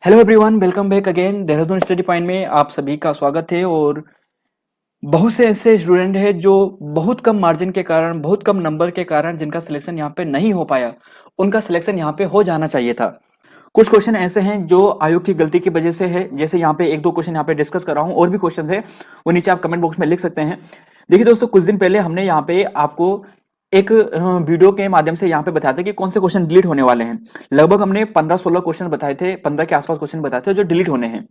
Hello everyone, welcome back again Dehradun study point में आप सभी का स्वागत है। और बहुत से ऐसे स्टूडेंट हैं जो बहुत कम मार्जिन के कारण, बहुत कम नंबर के कारण जिनका सिलेक्शन यहाँ पे नहीं हो पाया, उनका सिलेक्शन यहाँ पे हो जाना चाहिए था। कुछ क्वेश्चन ऐसे हैं जो आयोग की गलती की वजह से है। जैसे यहाँ पे एक दो क्वेश्चन यहाँ पे डिस्कस कर रहा हूँ, और भी क्वेश्चन है वो नीचे आप कमेंट बॉक्स में लिख सकते हैं। देखिए दोस्तों, कुछ दिन पहले हमने यहाँ पे आपको एक वीडियो के माध्यम से यहाँ पे बताया था कि कौन से क्वेश्चन डिलीट होने वाले हैं। लगभग हमने 15-16 क्वेश्चन बताए थे, 15 के आसपास क्वेश्चन बताए थे जो डिलीट होने हैं।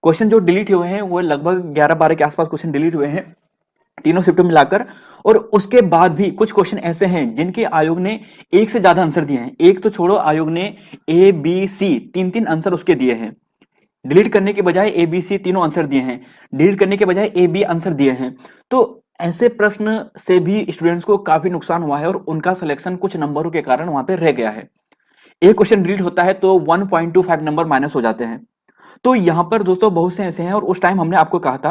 क्वेश्चन जो डिलीट हुए हैं वो लगभग 11-12 के आसपास क्वेश्चन डिलीट हुए हैं, तीनों शिफ्ट मिलाकर। और उसके बाद भी कुछ क्वेश्चन ऐसे हैं जिनके आयोग ने एक से ज्यादा आंसर दिए हैं। एक तो छोड़ो, आयोग ने ए बी सी तीन तीन आंसर उसके दिए हैं। डिलीट करने के बजाय ए बी सी तीनों आंसर दिए हैं, डिलीट करने के बजाय ए बी आंसर दिए हैं। तो ऐसे प्रश्न से भी स्टूडेंट्स को काफी नुकसान हुआ है और उनका सिलेक्शन कुछ नंबरों के कारण वहां पे रह गया है। एक क्वेश्चन डिलीट होता है तो 1.25 नंबर माइनस हो जाते हैं। तो यहां पर दोस्तों बहुत से ऐसे हैं, और उस टाइम हमने आपको कहा था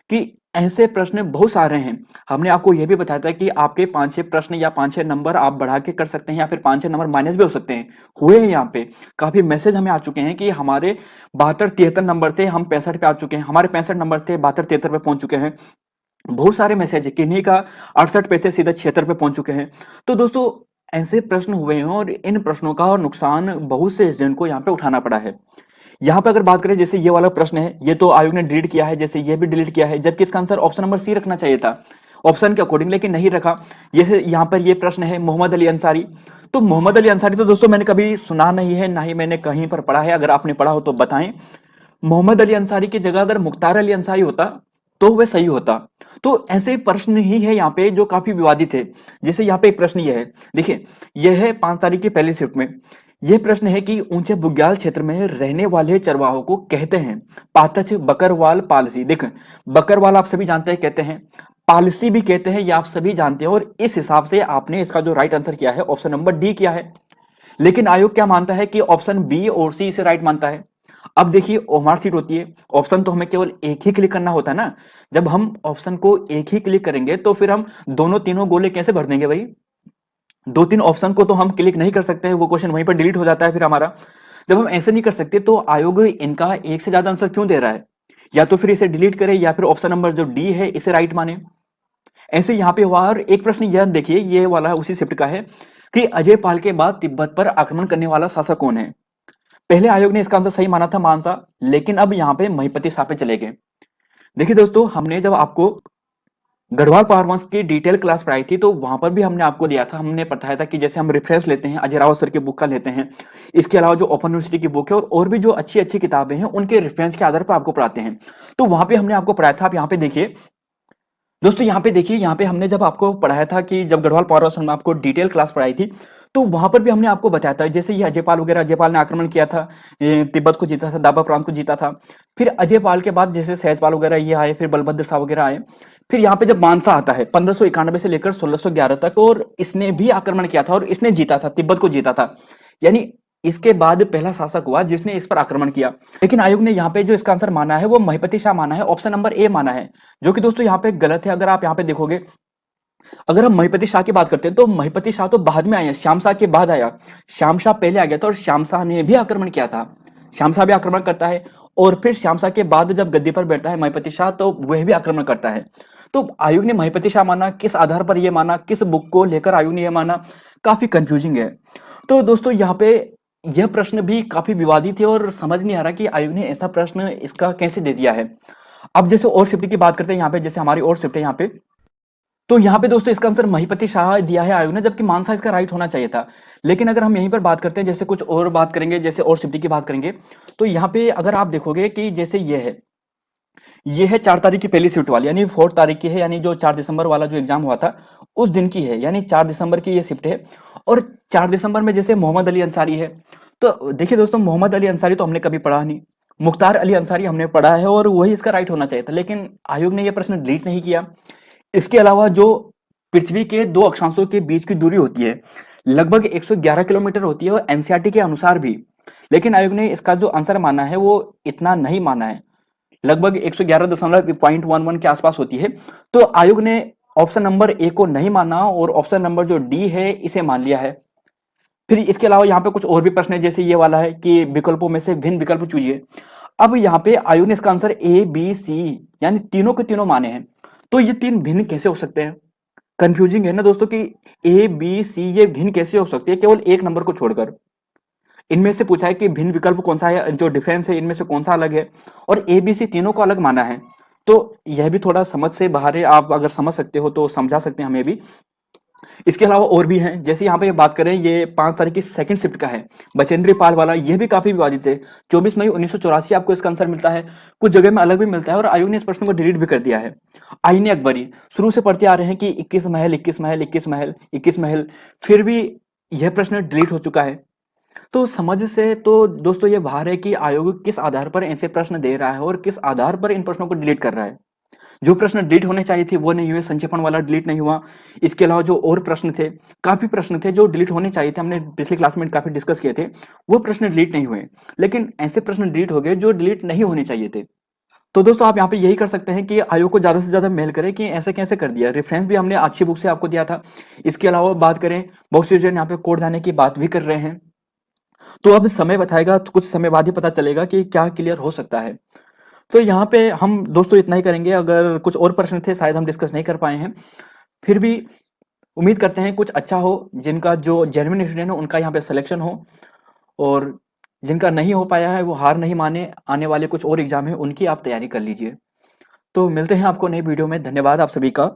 कि ऐसे प्रश्न बहुत सारे हैं। हमने आपको यह भी बताया था कि आपके 5-6 प्रश्न या 5-6 नंबर आप बढ़ा के कर सकते हैं, या फिर 5-6 नंबर माइनस भी हो सकते हैं। हुए हैं यहाँ पे काफी मैसेज हमें आ चुके हैं कि हमारे 72-73 नंबर थे, हम 65 पे आ चुके हैं। हमारे 65 नंबर थे, 72-73 पे पहुंच चुके हैं। बहुत सारे मैसेज है, किन्हीं का 68 पे थे, सीधा 76 पे पहुंच चुके हैं। तो दोस्तों ऐसे प्रश्न हुए हैं, और इन प्रश्नों का नुकसान बहुत से स्टूडेंट को यहाँ पे उठाना पड़ा है। यहाँ पे अगर बात करें, जैसे ये वाला प्रश्न है, ये तो आयोग ने डिलीट किया है, जैसे ये भी डिलीट किया है, जबकि इसका आंसर ऑप्शन नंबर सी रखना चाहिए था ऑप्शन के अकॉर्डिंग, लेकिन नहीं रखा। जैसे यहाँ पर ये प्रश्न है मोहम्मद अली अंसारी। तो मोहम्मद अली अंसारी तो दोस्तों मैंने कभी सुना नहीं है, ना ही मैंने कहीं पर पढ़ा है। अगर आपने पढ़ा हो तो बताएं। मोहम्मद अली अंसारी की जगह अगर मुख्तार अली अंसारी होता तो वह सही होता। तो ऐसे प्रश्न ही है यहाँ पे जो काफी विवादित है। जैसे यहाँ पे एक प्रश्न यह है, देखिए यह है 5 तारीख की पहली शिफ्ट में। यह प्रश्न है कि ऊंचे बुग्याल क्षेत्र में रहने वाले चरवाहों को कहते हैं पातच, बकरवाल, पालसी। देखें, बकरवाल आप सभी जानते हैं कहते हैं, पालसी भी कहते हैं, ये आप सभी जानते हैं। और इस हिसाब से आपने इसका जो राइट आंसर किया है ऑप्शन नंबर डी किया है। लेकिन आयोग क्या मानता है कि ऑप्शन बी और सी इसे राइट मानता है। अब देखिए ओमार सीट होती है, ऑप्शन तो हमें केवल एक ही क्लिक करना होता है ना। जब हम ऑप्शन को एक ही क्लिक करेंगे तो फिर हम दोनों तीनों गोले कैसे भर देंगे भाई? दो तीन ऑप्शन को तो हम क्लिक नहीं कर सकते हैं, वो क्वेश्चन वहीं पर डिलीट हो जाता है फिर हमारा। जब हम ऐसे नहीं कर सकते तो आयोग इनका एक से ज्यादा आंसर क्यों दे रहा है? या तो फिर इसे डिलीट करे, या फिर ऑप्शन नंबर जो डी है इसे राइट माने। ऐसे यहां पे हुआ। और एक प्रश्न यह देखिए, ये वाला उसी शिफ्ट का है कि अजय पाल के बाद तिब्बत पर आक्रमण करने वाला शासक कौन है? पहले आयोग ने इसका आंसर सही माना था, मानसा, लेकिन अब यहां पे महिपति शाह पे चले गए। देखिए दोस्तों, हमने जब आपको गढ़वाल पारवंश की डिटेल क्लास पढ़ाई थी तो वहां पर भी हमने आपको दिया था, हमने बताया था कि जैसे हम रेफरेंस लेते हैं अजय रावत सर की बुक का लेते हैं, इसके अलावा जो ओपन यूनिवर्सिटी की बुक है और भी जो अच्छी अच्छी किताबें हैं उनके रेफरेंस के आधार पर आपको पढ़ाते हैं। तो वहां पे हमने आपको पढ़ाया था। आप यहाँ पे देखिए दोस्तों, यहाँ पे देखिए, यहाँ पे हमने जब आपको पढ़ाया था कि जब गढ़वाल पावर में आपको डिटेल क्लास पढ़ाई थी, तो वहां पर भी हमने आपको बताया था जैसे ये अजयपाल वगैरह, अजयपाल ने आक्रमण किया था, तिब्बत को जीता था, दाबा प्रांत को जीता था। फिर अजयपाल के बाद जैसे सहजपाल वगैरह ये आए, फिर बलभद्र शाह वगैरह आए। फिर यहाँ पे जब मानसा आता है 1591 से लेकर 1611 तक, और इसने भी आक्रमण किया था और इसने जीता था, तिब्बत को जीता था। यानी इसके बाद पहला शासक हुआ जिसने इस पर आक्रमण किया। लेकिन आयोग ने यहाँ पे जो इसका आंसर माना है वो महिपति शाह माना है, ऑप्शन नंबर ए माना है, जो कि दोस्तों यहाँ पे गलत है। अगर आप यहाँ पे देखोगे, अगर हम महिपति शाह की बात करते हैं तो महिपति शाह तो बाद में आया, श्याम शाह के बाद आया। श्याम शाह पहले आ गया था और श्याम शाह ने भी आक्रमण किया था। श्याम शाह भी आक्रमण करता है, और फिर श्याम शाह के बाद जब गद्दी पर बैठता है महिपति शाह तो वह भी आक्रमण करता है। तो आयोग ने महिपति शाह माना, किस आधार पर यह माना, किस बुक को लेकर आयोग ने यह माना, काफी कंफ्यूजिंग है। तो दोस्तों यहाँ पे यह प्रश्न भी काफी विवादित है, और समझ नहीं आ रहा कि आयोग ने ऐसा प्रश्न इसका कैसे दे दिया है। अब जैसे और शिफ्ट की बात करते हैं, यहाँ पे जैसे हमारी और शिफ्ट है यहाँ पे, तो यहाँ पे दोस्तों इसका आंसर महिपति शाह दिया है आयोग ने, जबकि मानसा इसका राइट होना चाहिए था। लेकिन अगर हम यहीं पर बात करते हैं, जैसे कुछ और बात करेंगे, जैसे और शिफ्ट की बात करेंगे, तो यहाँ पे अगर आप देखोगे कि जैसे ये है 4 तारीख की पहली शिफ्ट वाली, यानी 4 तारीख की है, यानी जो 4 दिसंबर वाला जो एग्जाम हुआ था उस दिन की है, यानी 4 दिसंबर की ये शिफ्ट है। और 4 दिसंबर में जैसे मोहम्मद अली अंसारी है, तो देखिए दोस्तों, मोहम्मद अली अंसारी तो हमने कभी पढ़ा नहीं, मुख्तार अली अंसारी हमने पढ़ा है, और वही इसका राइट होना चाहिए था। लेकिन आयोग ने यह प्रश्न डिलीट नहीं किया। इसके अलावा जो पृथ्वी के दो अक्षांशों के बीच की दूरी होती है लगभग 111 किलोमीटर होती है, और एनसीईआरटी के अनुसार भी। लेकिन आयोग ने इसका जो आंसर माना है वो इतना नहीं माना है, लगभग 111.11 के आसपास होती है। तो आयोग ने ऑप्शन नंबर ए को नहीं माना, और ऑप्शन नंबर जो डी है इसे मान लिया है। फिर इसके अलावा यहाँ पे कुछ और भी प्रश्न है, जैसे ये वाला है कि विकल्पों में से भिन्न विकल्प चुनिए। अब यहाँ पे आयु ने इसका आंसर ए बी सी यानी तीनों के तीनों माने हैं, तो ये तीन भिन्न कैसे हो सकते हैं? कंफ्यूजिंग है ना दोस्तों कि ए बी सी ये भिन्न कैसे हो सकती है केवल एक नंबर को छोड़कर। इनमें से पूछा है कि भिन्न विकल्प कौन सा है, जो डिफरेंस है इनमें से कौन सा अलग है, और ए बी सी तीनों को अलग माना है। तो यह भी थोड़ा समझ से बाहर है, आप अगर समझ सकते हो तो समझा सकते हैं हमें भी। इसके अलावा और भी हैं, जैसे यहाँ पे बात करें, ये 5 तारीख की सेकंड शिफ्ट का है, बचेंद्री पाल वाला, ये भी काफी विवादित है। 24 मई 1984 आपको इसका आंसर मिलता है, कुछ जगह में अलग भी मिलता है, और आयोग ने इस प्रश्न को डिलीट भी कर दिया है। आईने अकबरी शुरू से पढ़ते आ रहे हैं कि 21 महल 21 महल 21 महल 21 महल, फिर भी यह प्रश्न डिलीट हो चुका है। तो समझ से तो दोस्तों ये बाहर है कि आयोग किस आधार पर ऐसे प्रश्न दे रहा है और किस आधार पर इन प्रश्नों को डिलीट कर रहा है। जो प्रश्न डिलीट होने चाहिए थे वो नहीं हुए, संक्षेपण वाला डिलीट नहीं हुआ। इसके अलावा जो और प्रश्न थे, काफी प्रश्न थे जो डिलीट होने चाहिए थे, हमने पिछली क्लास में काफी डिस्कस किए थे, वो प्रश्न डिलीट नहीं हुए। लेकिन ऐसे प्रश्न डिलीट हो गए जो डिलीट नहीं होने चाहिए थे। तो दोस्तों आप यहाँ पे यही कर सकते हैं कि आयोग को ज्यादा से ज्यादा मेल करें कि ऐसे कैसे कर दिया। रेफरेंस भी हमने अच्छी बुक से आपको दिया था। इसके अलावा बात करें, बहुत से जन यहाँ पे कोर्ट जाने की बात भी कर रहे हैं, तो अब समय बताएगा, तो कुछ समय बाद ही पता चलेगा कि क्या क्लियर हो सकता है। तो यहाँ पे हम दोस्तों इतना ही करेंगे। अगर कुछ और प्रश्न थे शायद हम डिस्कस नहीं कर पाए हैं, फिर भी उम्मीद करते हैं कुछ अच्छा हो, जिनका जो जेन्युइन स्टूडेंट हो उनका यहाँ पे सिलेक्शन हो, और जिनका नहीं हो पाया है वो हार नहीं माने, आने वाले कुछ और एग्जाम है उनकी आप तैयारी कर लीजिए। तो मिलते हैं आपको नई वीडियो में। धन्यवाद आप सभी का।